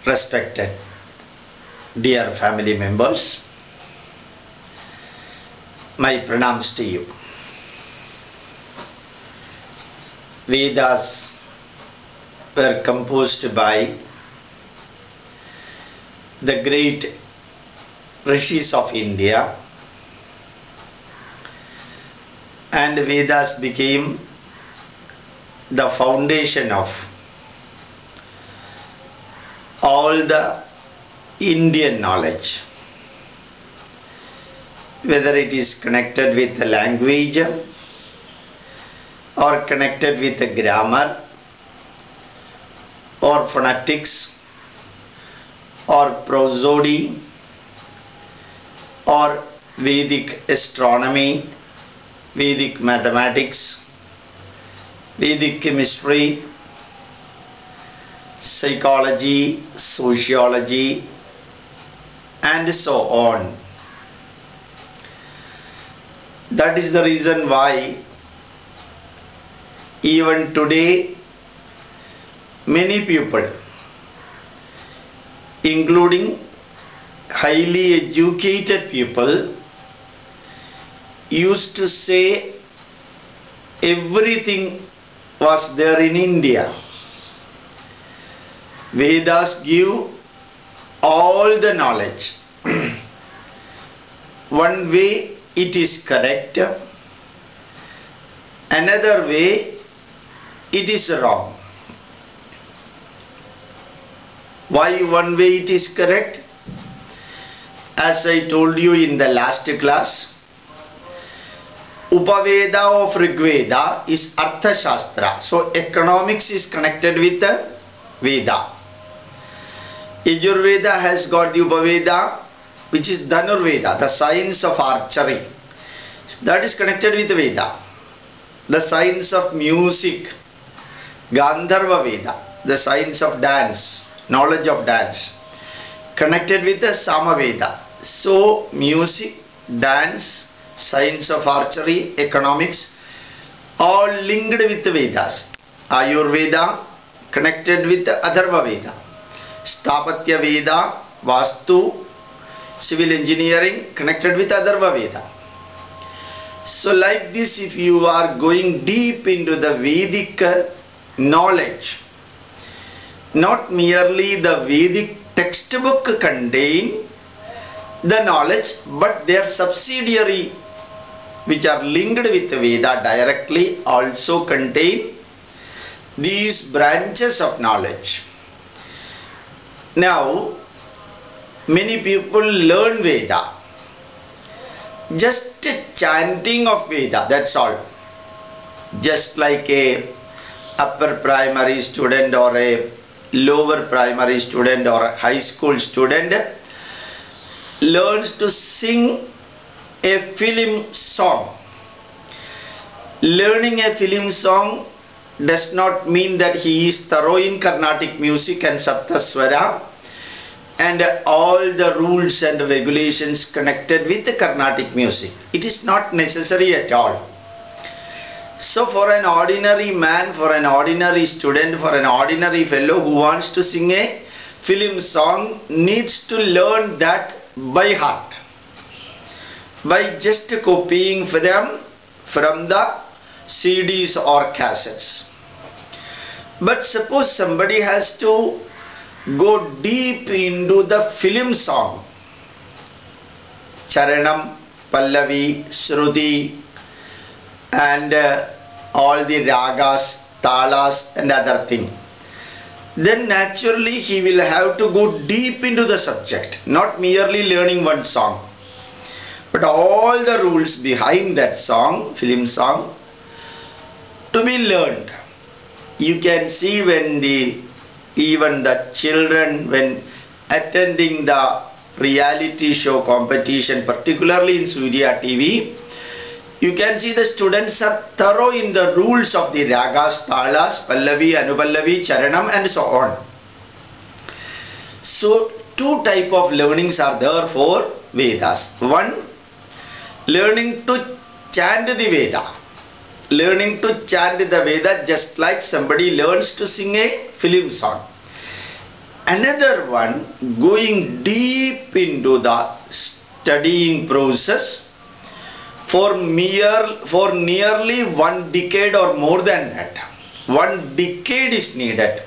Respected dear family members, my pranams to you. Vedas were composed by the great rishis of India, and Vedas became the foundation of all the Indian knowledge, whether it is connected with the language or connected with the grammar or phonetics or prosody or Vedic astronomy, Vedic mathematics, Vedic chemistry, psychology, sociology, and so on. That is the reason why even today many people, including highly educated people, used to say everything was there in India. Vedas give all the knowledge. One way it is correct, another way it is wrong. Why one way it is correct? As I told you in the last class, Upaveda of Rigveda is Artha Shastra. So economics is connected with the Veda. Yajurveda has got the Upaveda, which is Dhanurveda, the science of archery. That is connected with Veda. The science of music, Gandharva Veda, the science of dance, knowledge of dance, connected with the Samaveda. So music, dance, science of archery, economics, all linked with the Vedas. Ayurveda connected with the Atharva Veda. Stapatya Veda, Vastu, civil engineering connected with Atharva Veda. So like this, if you are going deep into the Vedic knowledge, not merely the Vedic textbook contain the knowledge, but their subsidiary which are linked with Veda directly also contain these branches of knowledge. Now, many people learn Veda, just chanting of Veda, that's all. Just like a upper primary student or a lower primary student or a high school student learns to sing a film song. Learning a film song does not mean that he is thorough in Carnatic music and Saptaswara and all the rules and regulations connected with the Carnatic music. It is not necessary at all. So for an ordinary man, for an ordinary student, for an ordinary fellow who wants to sing a film song needs to learn that by heart, by just copying from the CDs or cassettes. But suppose somebody has to go deep into the film song, Charanam, Pallavi, Shruti, and all the ragas, talas and other things, then naturally he will have to go deep into the subject, not merely learning one song, but all the rules behind that song, film song, to be learned. You can see when even the children, when attending the reality show competition, particularly in Surya TV, you can see the students are thorough in the rules of the ragas, talas, pallavi, anupallavi, charanam and so on. So two type of learnings are there for Vedas. One, learning to chant the Veda. Learning to chant the Veda just like somebody learns to sing a film song. Another one going deep into the studying process for nearly 1 decade or more than that. 1 decade is needed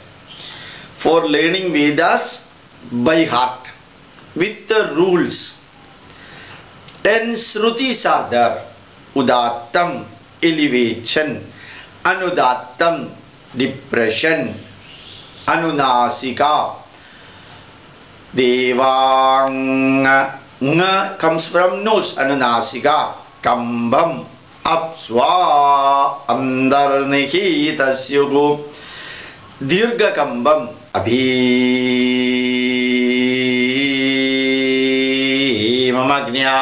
for learning Vedas by heart with the rules. 10 Shrutis are there. Udattam, elevation. Anudattam, depression. Anunasika, devang. Nga comes from nose. Anunasika. Kambam, apswa, andar nihitasyugu. Dirga kambam, abhi mamagnya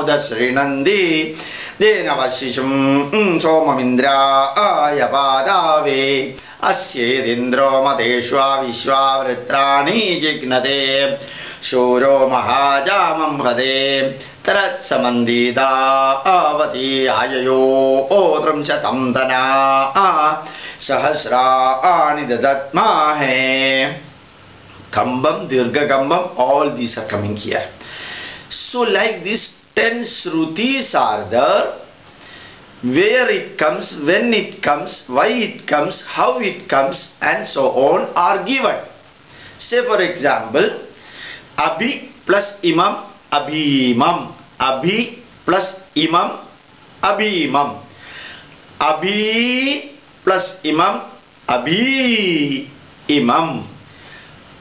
udasrinandi denavashisham somamindra ayapadave asyedindro mateshva vishwavritrani jignate shuro mahajamam hade tarat samandita avati ayayo otram chatam dana sahasra anidadatmahe. Kambam, dirga kambam, all these are coming here. So like this 10 Shrutis are there. Where it comes, when it comes, why it comes, how it comes, and so on are given. Say for example, Abhi plus Imam, Abhimam. Abhi plus Imam, Abhimam. Abhi plus Imam, Abhi Imam.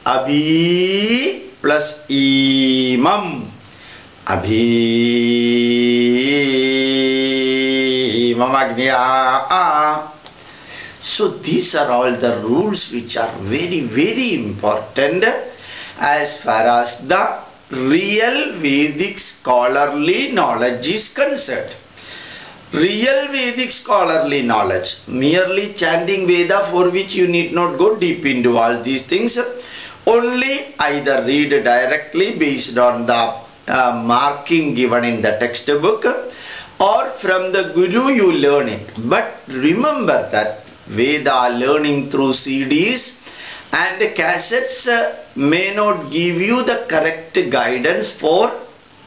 Abhi plus Imam, Abhi Mamagnya. So these are all the rules which are very, very important as far as the real Vedic scholarly knowledge is concerned. Real Vedic scholarly knowledge, merely chanting Veda, for which you need not go deep into all these things. Only either read directly based on the marking given in the textbook, or from the Guru you learn it. But remember that Veda learning through CDs and cassettes may not give you the correct guidance for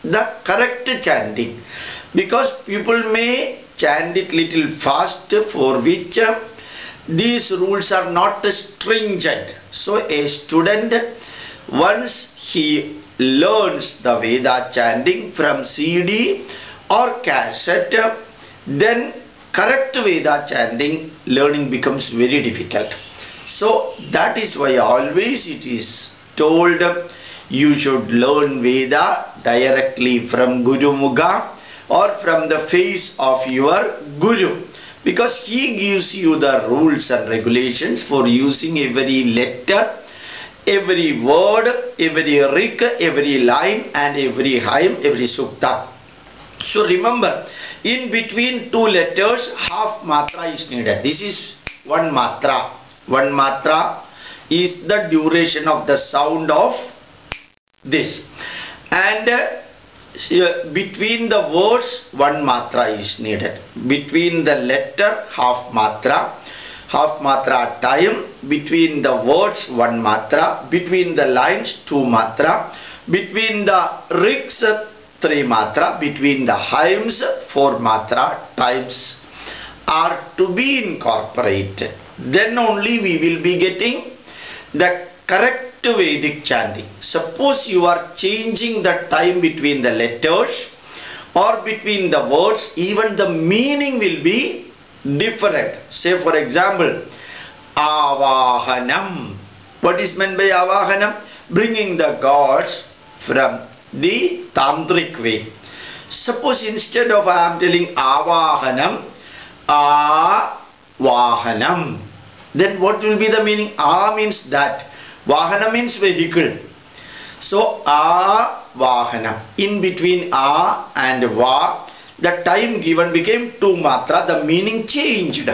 the correct chanting, because people may chant it little fast, for which these rules are not stringent. So a student, once he learns the Veda chanting from CD or cassette, then correct Veda chanting learning becomes very difficult. So that is why always it is told you should learn Veda directly from Guru Mukha or from the face of your Guru, because he gives you the rules and regulations for using every letter, every word, every rik, every line, and every hymn, every sukta. So remember, in between two letters, half matra is needed. This is one matra. One matra is the duration of the sound of this. And between the words, one matra is needed. Between the letter, half matra time. Between the words, one matra. Between the lines, two matra. Between the riks, 3 matra. Between the hymns, 4 matra times are to be incorporated. Then only we will be getting the correct Vedic chanting. Suppose you are changing the time between the letters or between the words, even the meaning will be different. Say for example, Avahanam. What is meant by Avahanam? Bringing the gods from the tantric way. Suppose instead of I am telling Avahanam, Avahanam, then what will be the meaning? A means that, Vahana means vehicle. So Vahana. In between A and Va, the time given became 2 matra. The meaning changed.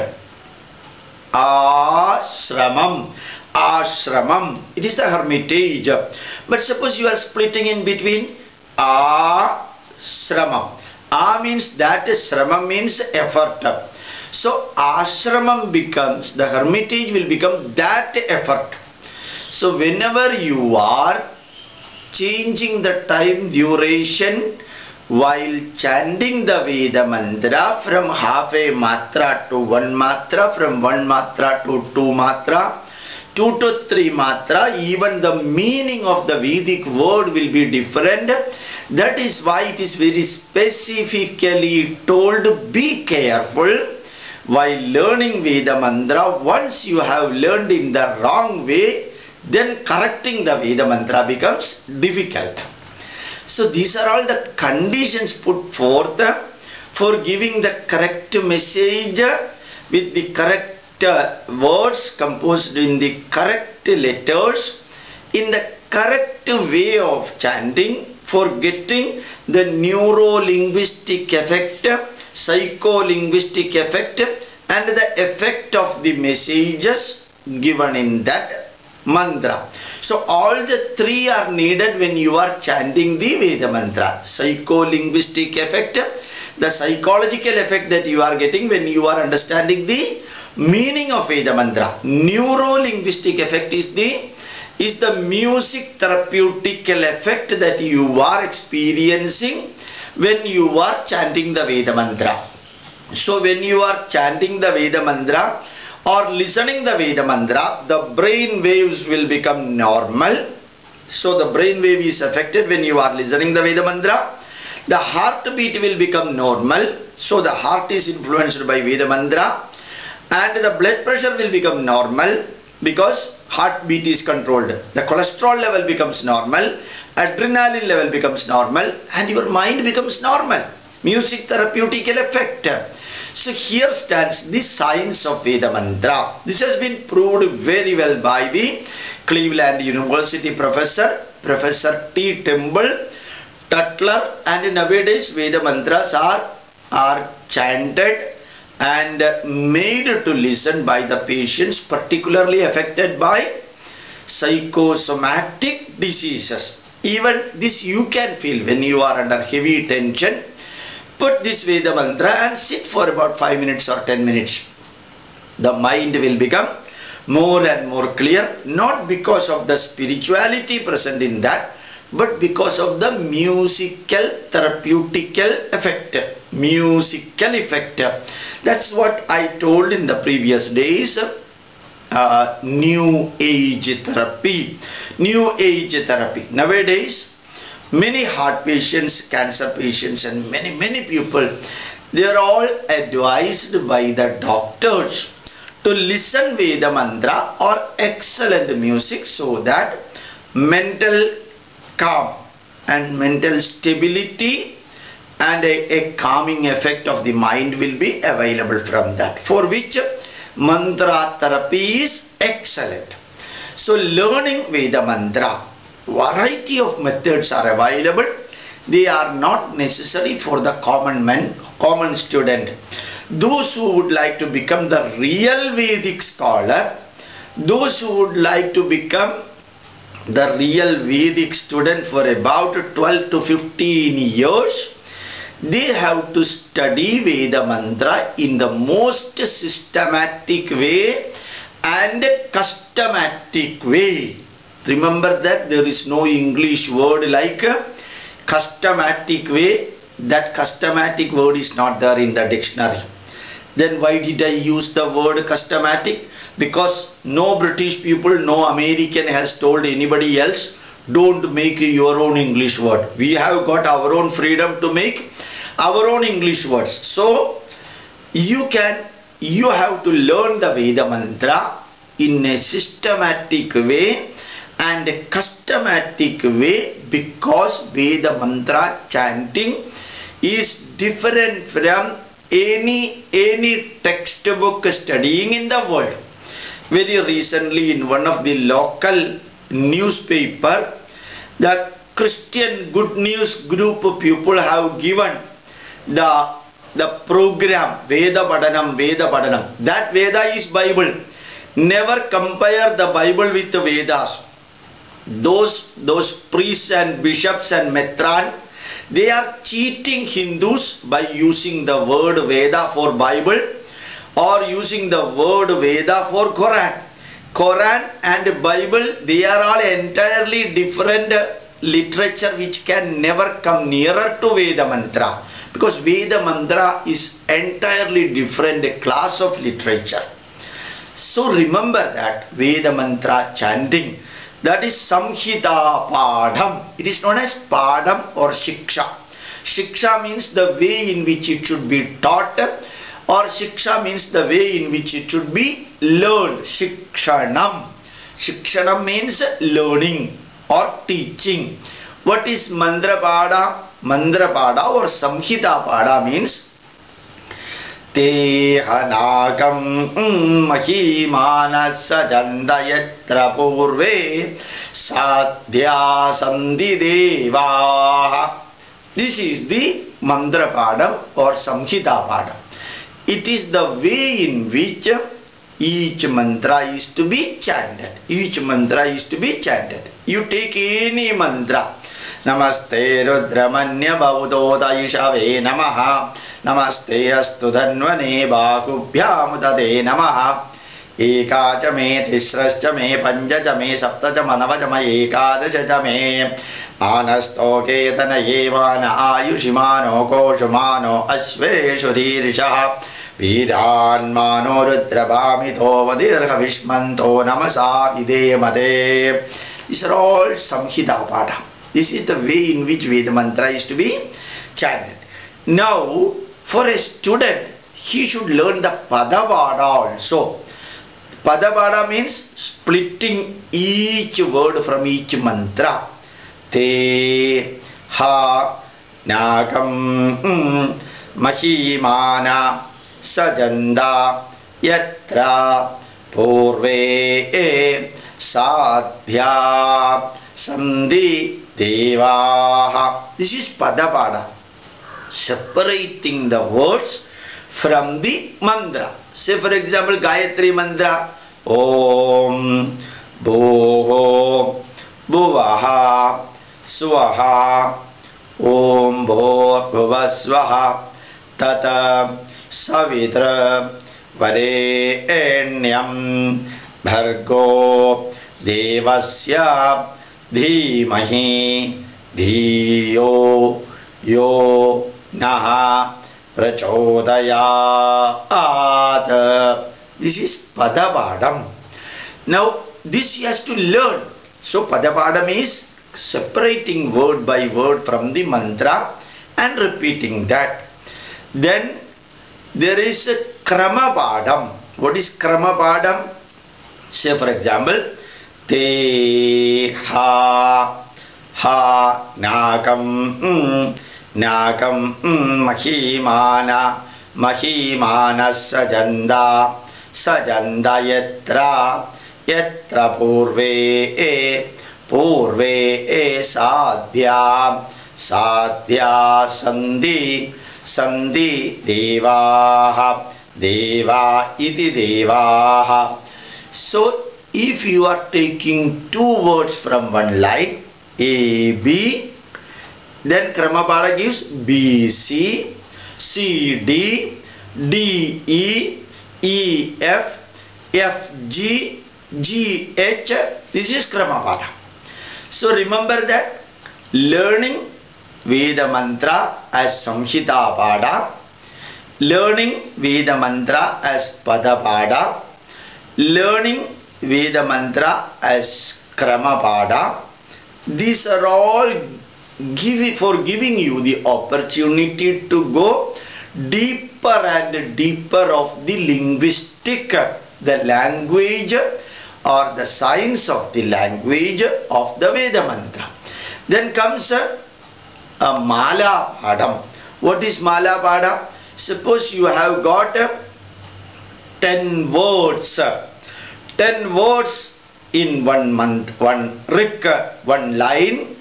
Ashramam. Ashramam. It is the hermitage. But suppose you are splitting in between Ashramam. A means that, Shramam means effort. So ashramam becomes, the hermitage will become that effort. So whenever you are changing the time duration while chanting the Veda mantra from half a matra to one matra, from one matra to two matra, 2 to 3 matra, even the meaning of the Vedic word will be different. That is why it is very specifically told, be careful while learning Veda mantra. Once you have learned in the wrong way, then correcting the Veda mantra becomes difficult. So these are all the conditions put forth for giving the correct message with the correct words composed in the correct letters, in the correct way of chanting, for getting the neuro-linguistic effect, psycho-linguistic effect, and the effect of the messages given in that mantra. So all the three are needed when you are chanting the Veda mantra. Psycho-linguistic effect, the psychological effect that you are getting when you are understanding the meaning of Veda mantra. Neuro-linguistic effect is the music therapeutical effect that you are experiencing when you are chanting the Veda mantra. So when you are chanting the Veda mantra or listening the Veda mantra, the brain waves will become normal. So the brain wave is affected when you are listening the Veda mantra. The heartbeat will become normal. So the heart is influenced by Veda mantra. And the blood pressure will become normal because heartbeat is controlled. The cholesterol level becomes normal, adrenaline level becomes normal, and your mind becomes normal. Music therapeutical effect. So here stands the science of Veda mantra. This has been proved very well by the Cleveland University professor, Professor T. Temple, Tutler, and nowadays Veda mantras are chanted and made to listen by the patients particularly affected by psychosomatic diseases. Even this you can feel when you are under heavy tension. Put this Veda mantra and sit for about 5 minutes or 10 minutes. The mind will become more and more clear, not because of the spirituality present in that, but because of the musical therapeutical effect. Musical effect. That's what I told in the previous days. New age therapy. New age therapy. Nowadays, many heart patients, cancer patients, and many people, they are all advised by the doctors to listen Veda mantra or excellent music so that mental calm and mental stability and a calming effect of the mind will be available from that, for which mantra therapy is excellent. So learning Veda mantra, variety of methods are available. They are not necessary for the common man, common student. Those who would like to become the real Vedic scholar, those who would like to become the real Vedic student for about 12 to 15 years, they have to study Veda mantra in the most systematic way and custommatic way. Remember that there is no English word like custommatic way. That custommatic word is not there in the dictionary. Then why did I use the word custommatic? Because no British people, no American has told anybody else, don't make your own English word. We have got our own freedom to make our own English words. So you have to learn the Veda mantra in a systematic way and a custommatic way, because Veda mantra chanting is different from any textbook studying in the world. Very recently in one of the local newspaper, the Christian Good News group of people have given the program Veda Padanam. That Veda is Bible. Never compare the Bible with the Vedas. Those priests and bishops and metran, they are cheating Hindus by using the word Veda for Bible or using the word Veda for Quran. Quran and Bible, they are all entirely different literature which can never come nearer to Veda mantra, because Veda mantra is entirely different class of literature. So remember that Veda mantra chanting, that is Samhita Padam. It is known as Padam or Shiksha. Shiksha means the way in which it should be taught, or Shiksha means the way in which it should be learned. Shikshanam. Shikshanam means learning or teaching. What is Mantra Pada? Mantra Pada or Samhita Pada means Te hanakam mahimana sajandayatra purve sadhya sandhi devaha. This is the Mantra Padam or Samhita Padam. It is the way in which each mantra is to be chanted. Each mantra is to be chanted. You take any mantra. Namaste Rudramanya Baudoda Ishave Namaha. Namaste Astu Dhanvane Bakubhyam Dade Namaha. Ekacha me, Tisrascha me, Panjacha me, Saptacha Manavacha me, Ekadashacha me. Anasto Ketana Yevana Ayushimano Koshumano Ashveshu Dirishaha. Vidan Mano Rudrabhamito Vadirha Vishmanto Namasa Ide Made. These are all Samhita Pada. This is the way in which Veda mantra is to be chanted. Now, for a student, he should learn the Padavada also. Padavada means splitting each word from each mantra. Te, ha, nakam, mahimana, sajanda, yatra, purve, sadhya, sandhi, devaha. This is Padavada. Separating the words from the mantra. Say for example, Gayatri mantra. Om, Bhoho, Bhuvaha, Swaha, Om Bho Bhuvasvaha, Tata, Savitra, Varenyam, Bhargo, Devasya, Dhimahi, Dhiyo, Yo, Naha, Prachodayat. This is Padavadam. Now, this he has to learn. So, Padavadam is separating word by word from the mantra and repeating that. Then, there is a Kramapadam. What is Kramapadam? Say, for example, Te, Ha, Ha, Nakam, Nakam, Mahimana, Mahimana Sajanda, Sajanda Yatra, Yatra Purve, Purve Sadhya, Sadhya Sandhi, Sandhi Devaha, Deva iti Devaha. So, if you are taking two words from one line, A, B, then Kramapada gives B, C, C, D, D, E, E, F, F, G, G, H. This is Kramapada. So remember that learning Veda mantra as Samhita Pada, learning Veda mantra as Pada Pada, learning Veda mantra as Kramapada. These are all giving you the opportunity to go deeper and deeper of the linguistic, the language or the science of the language of the Veda mantra. Then comes a Mala Padam. What is Mala Pada? Suppose you have got 10 words. 10 words in one line.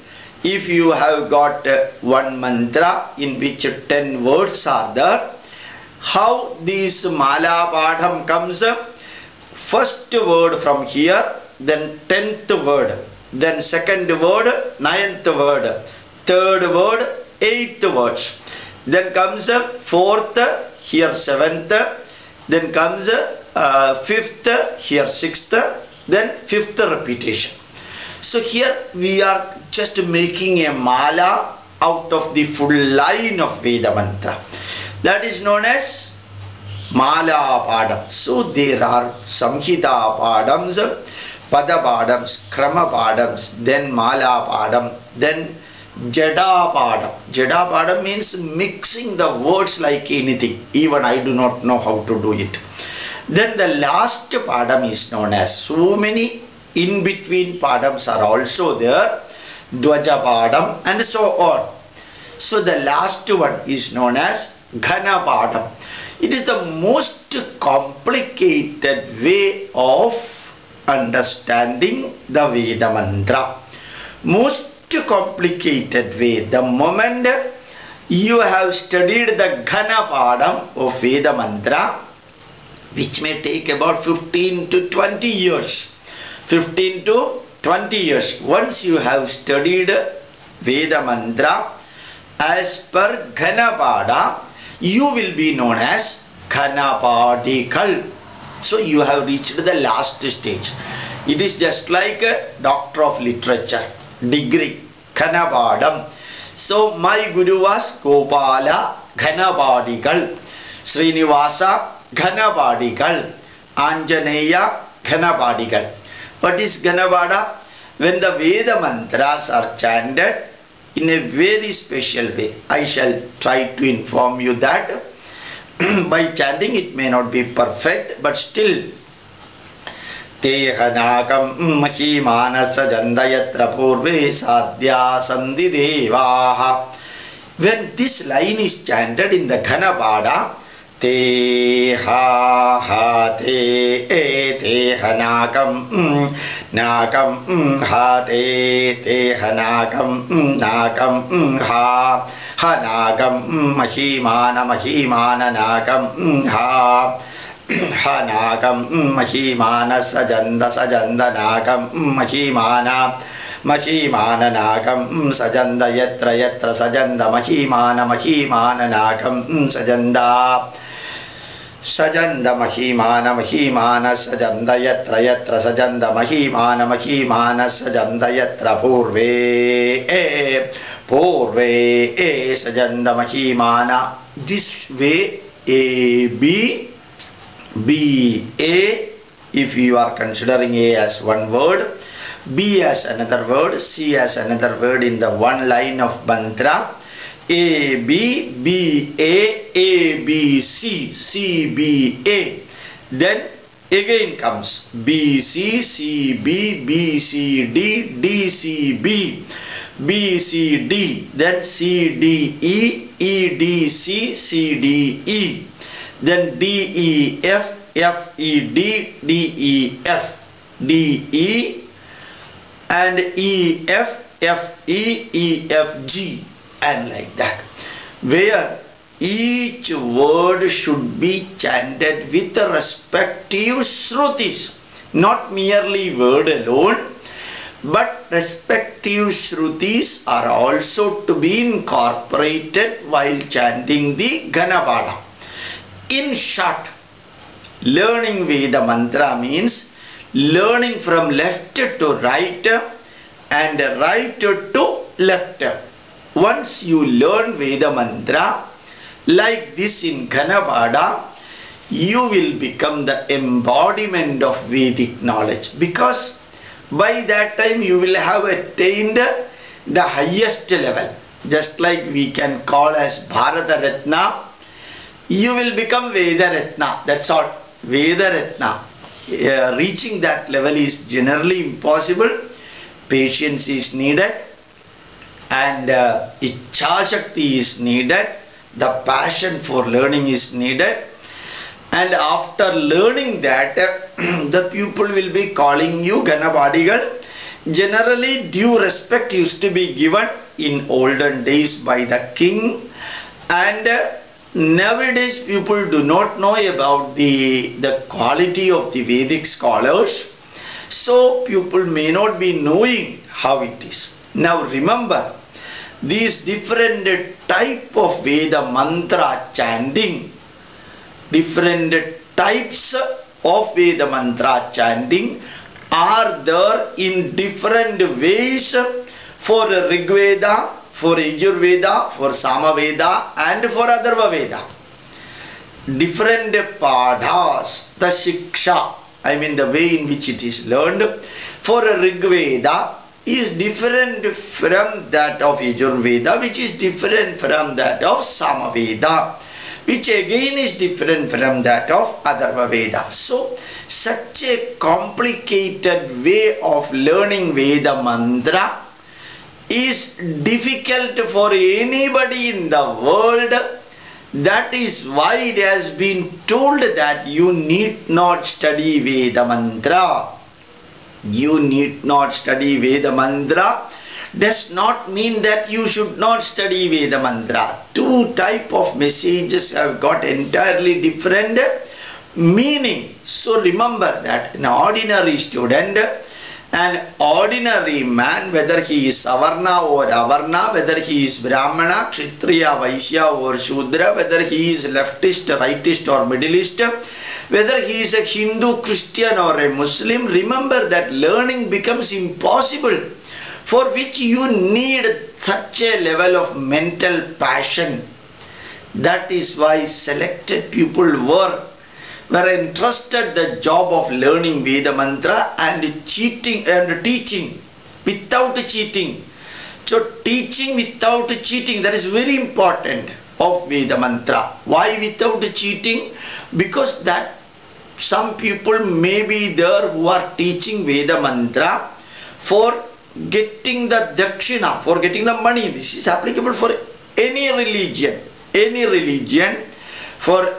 If you have got one mantra in which 10 words are there, how this Mala Padam comes? First word from here, then 10th word, then second word, 9th word, third word, 8th words. Then comes 4th, here 7th, then comes 5th, here 6th, then fifth repetition. So here we are just making a mala out of the full line of Veda mantra. That is known as Mala Padam. So there are Samhita Padams, Pada Padams, Krama Padams, then Mala Padam, then Jada Padam. Jada Padam means mixing the words like anything. Even I do not know how to do it. Then the last Padam is known as, so many in between Padams are also there, Dvaja Padam and so on. So the last one is known as Ghana Padam. It is the most complicated way of understanding the Veda mantra. Most complicated way. The moment you have studied the Ghana Padam of Veda mantra, which may take about 15 to 20 years. 15 to 20 years. Once you have studied Veda mantra as per Ghana Pada, you will be known as Ghanapadikal. So you have reached the last stage. It is just like a Doctor of Literature degree, Ghanapadam. So my Guru was Gopala Ghanapadikal, Srinivasa Ghanapadikal, Anjaneya Ghanapadikal. What is Ghanapada? When the Veda mantras are chanted in a very special way. I shall try to inform you that. By chanting it may not be perfect, but still. Tehanakam mahimanasa jandayatra purve sadhya sandhi devaha. When this line is chanted in the Ghanapada, te ha ha te e te hanakam nakam ha te hanakam nakam ha hanakam mahimana nakam ha hanakam mahimana sajanda nakam mahimana nakam sajanda yatra sajanda mahimana nakam sajanda sajanda mahimana sajanda yatra sajanda mahimana sajanda yatra purve sajanda mahimana. This way A B A, if you are considering A as one word, B as another word, C as another word in the one line of mantra. A B B A B C C B A. Then again comes B C C B B C D D C B B C D. Then C D E E D C C D E. Then D E F F E D D E F D E and E F F E E F G. And like that, where each word should be chanted with the respective shrutis, not merely word alone, but respective shrutis are also to be incorporated while chanting the Ghanapada. In short, learning Veda mantra means learning from left to right and right to left. Once you learn Veda mantra like this in Ghanapada, you will become the embodiment of Vedic knowledge, because by that time you will have attained the highest level. Just like we can call as Bharata Ratna, you will become Veda Ratna. That's all. Veda Ratna. Reaching that level is generally impossible. Patience is needed. And Ichha Shakti is needed, the passion for learning is needed, and after learning that, the pupil will be calling you Ganapadigal. Generally, due respect used to be given in olden days by the king, and nowadays people do not know about the quality of the Vedic scholars, so people may not be knowing how it is. Now remember, these different type of Veda mantra chanting, different types of Veda mantra chanting are there in different ways for Rig Veda, for Yajur Veda, for Samaveda and for Atharva Veda. Different padhas, the shiksha, I mean the way in which it is learned, for Rig Veda is different from that of Yajur Veda, which is different from that of Samaveda, which again is different from that of Atharva Veda. So, such a complicated way of learning Veda mantra is difficult for anybody in the world. That is why it has been told that you need not study Veda mantra. You need not study Veda mantra does not mean that you should not study Veda mantra. Two type of messages have got entirely different meaning. So remember that an ordinary student, an ordinary man, whether he is Savarna or Avarna, whether he is Brahmana, Kshatriya, Vaishya or Shudra, whether he is leftist, rightist or middleist, whether he is a Hindu, Christian or a Muslim, remember that learning becomes impossible, for which you need such a level of mental passion. That is why selected people were entrusted the job of learning Veda mantra and teaching without cheating. So teaching without cheating, that is very important of Veda mantra. Why without cheating? Because that some people may be there who are teaching Veda mantra for getting the dakshina, for getting the money. This is applicable for any religion, for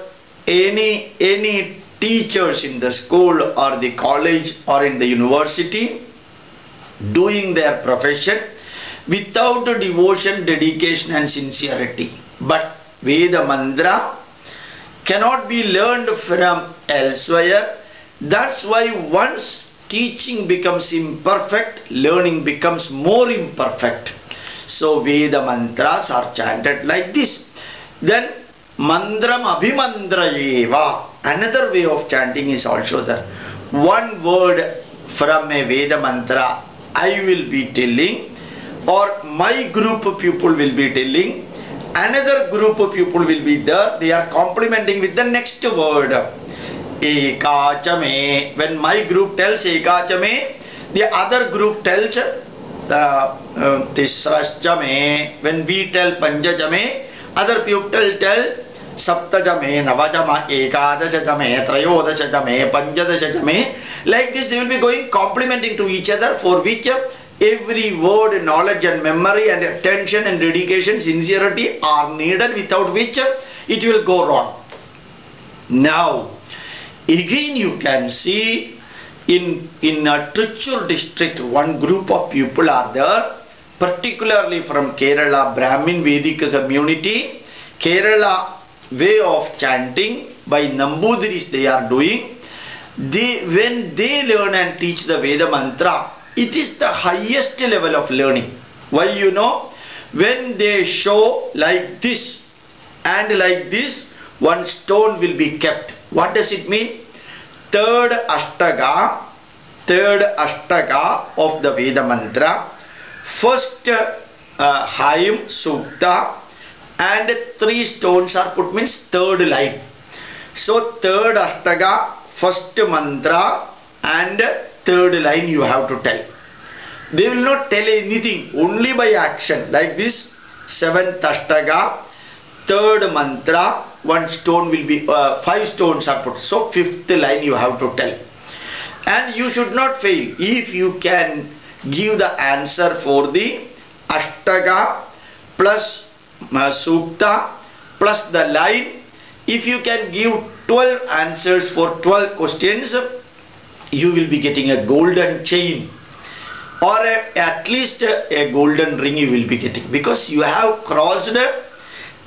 any teachers in the school or the college or in the university doing their profession without devotion, dedication and sincerity. But Veda mantra cannot be learned from elsewhere. That's why once teaching becomes imperfect, learning becomes more imperfect. So Veda mantras are chanted like this. Then mandram abhimandrayeva, another way of chanting is also there. One word from a Veda mantra I will be telling, or my group of people will be telling, another group of people will be there, they are complementing with the next word. Ekachame. When my group tells Ekachame, the other group tells Tisrachame. When we tell Panjachame, other people tell Saptajame, Navajama, Ekadashajame, Trayodashajame, Panjadashajame. Like this they will be going complementing to each other, for which every word, knowledge and memory and attention and dedication, sincerity are needed, without which it will go wrong. Now, again you can see in Tricur district, one group of people are there, particularly from Kerala, Brahmin Vedic community. Kerala way of chanting by Nambudiris they are doing. When they learn and teach the Veda mantra, it is the highest level of learning. Why, you know? When they show like this and like this, one stone will be kept. What does it mean? Third ashtaga of the Veda mantra. First Haim, Sukta, and 3 stones are put, means third line. So third ashtaga, first mantra and third line you have to tell. They will not tell anything, only by action. Like this, 7th ashtaga, third mantra, 1 stone will be, 5 stones are put. So 5th line you have to tell. And you should not fail. If you can give the answer for the ashtaga plus sukta plus the line, if you can give 12 answers for 12 questions, you will be getting a golden chain, or at least a golden ring you will be getting, because you have crossed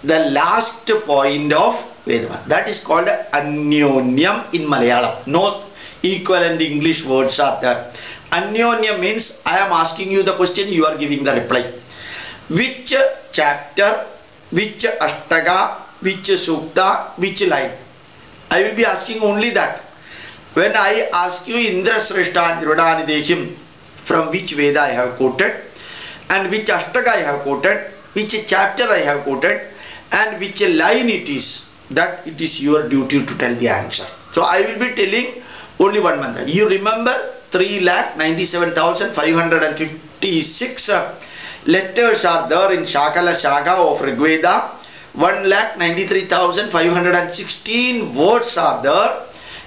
the last point of Veda. That is called Anyonyam in Malayalam. No equivalent English words are there. Anyonyam means I am asking you the question, you are giving the reply. Which chapter, which ashtaga, which sukta, which line? I will be asking only that. When I ask you Indra Sreshta Nirvadani Dehim, from which Veda I have quoted, and which Ashtaka I have quoted, which chapter I have quoted, and which line it is, that it is your duty to tell the answer. So I will be telling only one mantra. You remember 3,97,556 letters are there in Shakala Shaka of Rigveda. 1,93,516 words are there.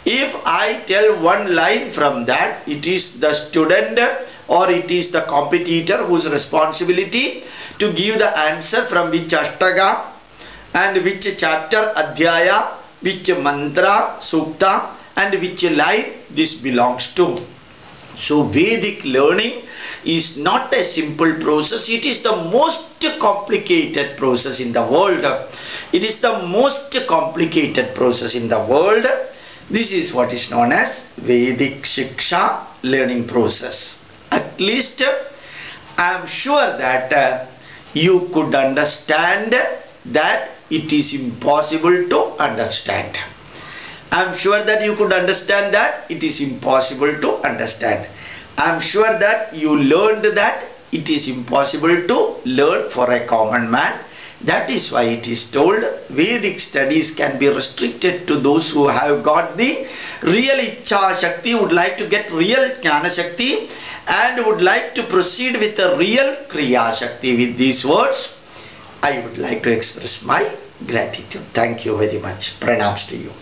If I tell one line from that, it is the student or it is the competitor whose responsibility to give the answer from which Ashtaka and which chapter, Adhyaya, which mantra, Sukta, and which line this belongs to. So Vedic learning is not a simple process. It is the most complicated process in the world. It is the most complicated process in the world. This is what is known as Vedic Shiksha learning process. At least I am sure that you could understand that it is impossible to understand. I am sure that you could understand that it is impossible to understand. I am sure that you learned that it is impossible to learn for a common man. That is why it is told Vedic studies can be restricted to those who have got the real Ichha Shakti, would like to get real Jnana Shakti, and would like to proceed with the real Kriya Shakti. With these words, I would like to express my gratitude. Thank you very much. Pranams to you.